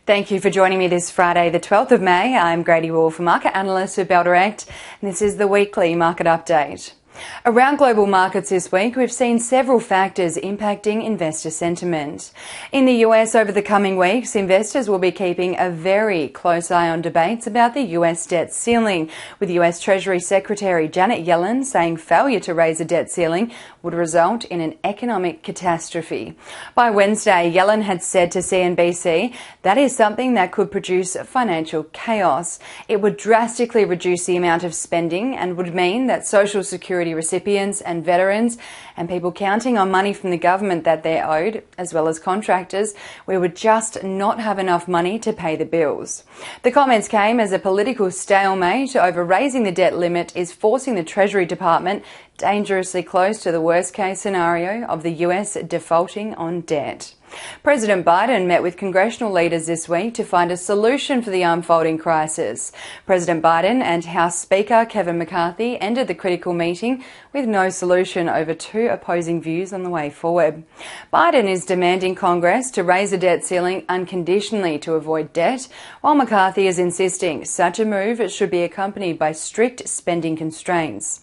Thank you for joining me this Friday, the 12th of May. I'm Grady Wolfe, market analyst at Bell Direct, and this is the weekly market update. Around global markets this week, we've seen several factors impacting investor sentiment. In the US over the coming weeks, investors will be keeping a very close eye on debates about the US debt ceiling, with US Treasury Secretary Janet Yellen saying failure to raise a debt ceiling would result in an economic catastrophe. By Wednesday, Yellen had said to CNBC that is something that could produce financial chaos. It would drastically reduce the amount of spending and would mean that Social Security recipients and veterans and people counting on money from the government that they're owed, as well as contractors, we would just not have enough money to pay the bills. The comments came as a political stalemate over raising the debt limit is forcing the Treasury Department dangerously close to the worst-case scenario of the US defaulting on debt. President Biden met with congressional leaders this week to find a solution for the unfolding crisis. President Biden and House Speaker Kevin McCarthy ended the critical meeting with no solution over two opposing views on the way forward. Biden is demanding Congress to raise the debt ceiling unconditionally to avoid debt, while McCarthy is insisting such a move should be accompanied by strict spending constraints.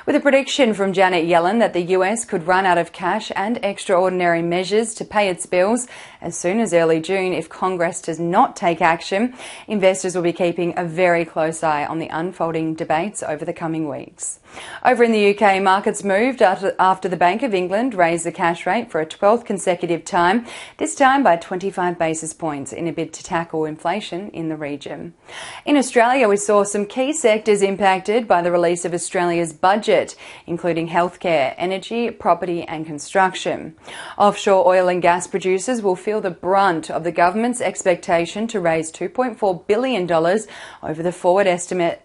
With a prediction from Janet Yellen that the US could run out of cash and extraordinary measures to pay its bills as soon as early June if Congress does not take action, investors will be keeping a very close eye on the unfolding debates over the coming weeks. Over in the UK, markets moved after the Bank of England raised the cash rate for a 12th consecutive time, this time by 25 basis points in a bid to tackle inflation in the region. In Australia, we saw some key sectors impacted by the release of Australia's budget, including healthcare, energy, property and construction. Offshore oil and gas producers will feel the brunt of the government's expectation to raise $2.4 billion over the forward estimate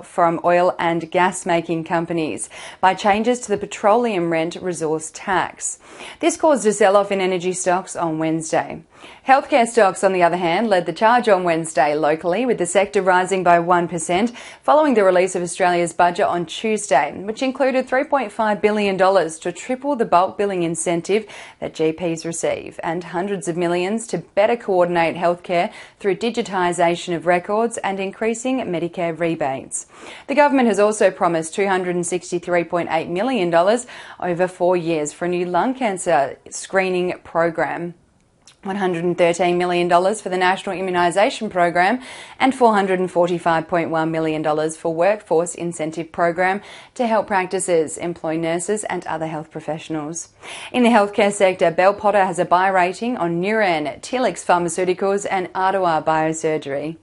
from oil and gas-making companies by changes to the petroleum rent resource tax. This caused a sell-off in energy stocks on Wednesday. Healthcare stocks, on the other hand, led the charge on Wednesday locally, with the sector rising by 1% following the release of Australia's budget on Tuesday, which included $3.5 billion to triple the bulk billing incentive that GPs receive and hundreds of millions to better coordinate healthcare through digitisation of records and increasing Medicare rebates. The government has also promised $263.8 million over 4 years for a new lung cancer screening program, $113 million for the National Immunisation Program and $445.1 million for Workforce Incentive Program to help practices employ nurses and other health professionals. In the healthcare sector, Bell Potter has a buy rating on Neuren, Telix Pharmaceuticals and Ardua Biosurgery.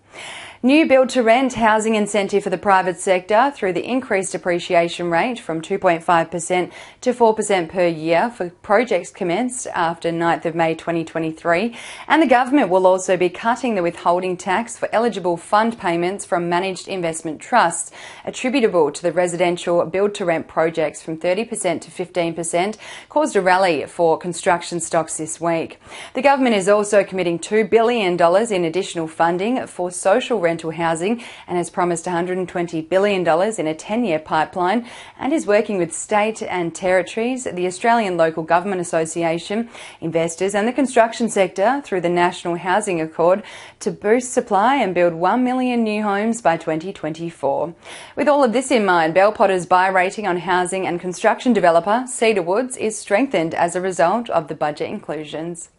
New build-to-rent housing incentive for the private sector through the increased depreciation rate from 2.5% to 4% per year for projects commenced after 9th of May 2023. And the government will also be cutting the withholding tax for eligible fund payments from managed investment trusts attributable to the residential build-to-rent projects from 30% to 15%, caused a rally for construction stocks this week. The government is also committing $2 billion in additional funding for social rental housing and has promised $120 billion in a 10-year pipeline and is working with state and territories, the Australian Local Government Association, investors and the construction sector through the National Housing Accord to boost supply and build 1 million new homes by 2024. With all of this in mind, Bell Potter's buy rating on housing and construction developer Cedar Woods is strengthened as a result of the budget inclusions.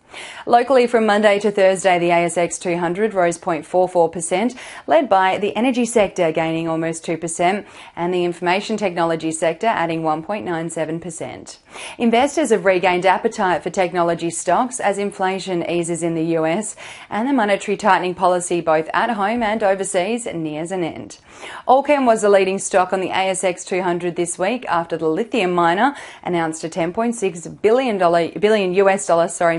Locally, from Monday to Thursday, the ASX 200 rose 0.44%, led by the energy sector gaining almost 2% and the information technology sector adding 1.97%. Investors have regained appetite for technology stocks as inflation eases in the US and the monetary tightening policy both at home and overseas nears an end. Allkem was the leading stock on the ASX 200 this week after the lithium miner announced a $10.6 billion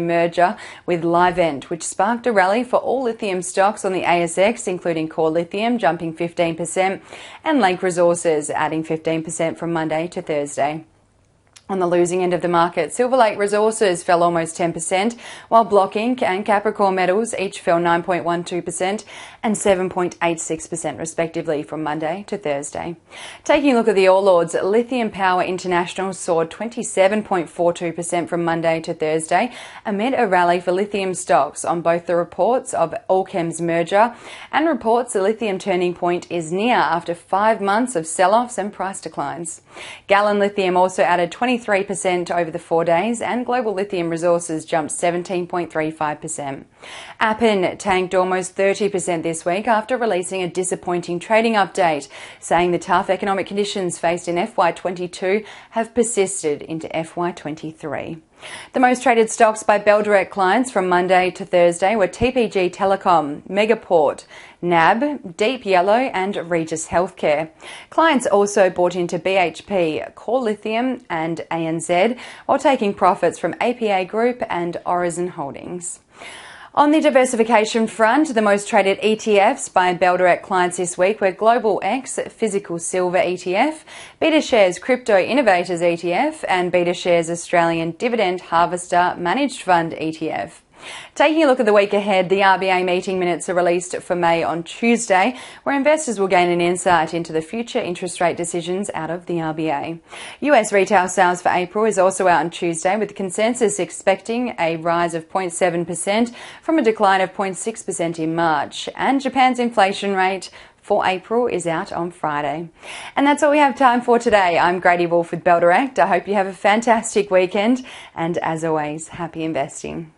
merger with Livent, which sparked a rally for all lithium stocks on the ASX, including Core Lithium jumping 15% and Lake Resources adding 15% from Monday to Thursday. On the losing end of the market, Silver Lake Resources fell almost 10%, while Block Inc and Capricorn Metals each fell 9.12% and 7.86% respectively from Monday to Thursday. Taking a look at the All Ords, Lithium Power International soared 27.42% from Monday to Thursday amid a rally for lithium stocks on both the reports of Allkem's merger and reports the lithium turning point is near after 5 months of sell-offs and price declines. Gallon Lithium also added 23% over the 4 days, and Global Lithium Resources jumped 17.35%. Appen tanked almost 30% this week after releasing a disappointing trading update, saying the tough economic conditions faced in FY22 have persisted into FY23. The most traded stocks by Bell Direct clients from Monday to Thursday were TPG Telecom, Megaport, NAB, Deep Yellow and Regis Healthcare. Clients also bought into BHP, Core Lithium and ANZ, while taking profits from APA Group and Origin Holdings. On the diversification front, the most traded ETFs by Bell Direct clients this week were Global X Physical Silver ETF, BetaShares Crypto Innovators ETF and BetaShares Australian Dividend Harvester Managed Fund ETF. Taking a look at the week ahead, the RBA meeting minutes are released for May on Tuesday, where investors will gain an insight into the future interest rate decisions out of the RBA. US retail sales for April is also out on Tuesday, with consensus expecting a rise of 0.7% from a decline of 0.6% in March. And Japan's inflation rate for April is out on Friday. And that's all we have time for today. I'm Grady Wolf with Bell Direct. I hope you have a fantastic weekend, and as always, happy investing.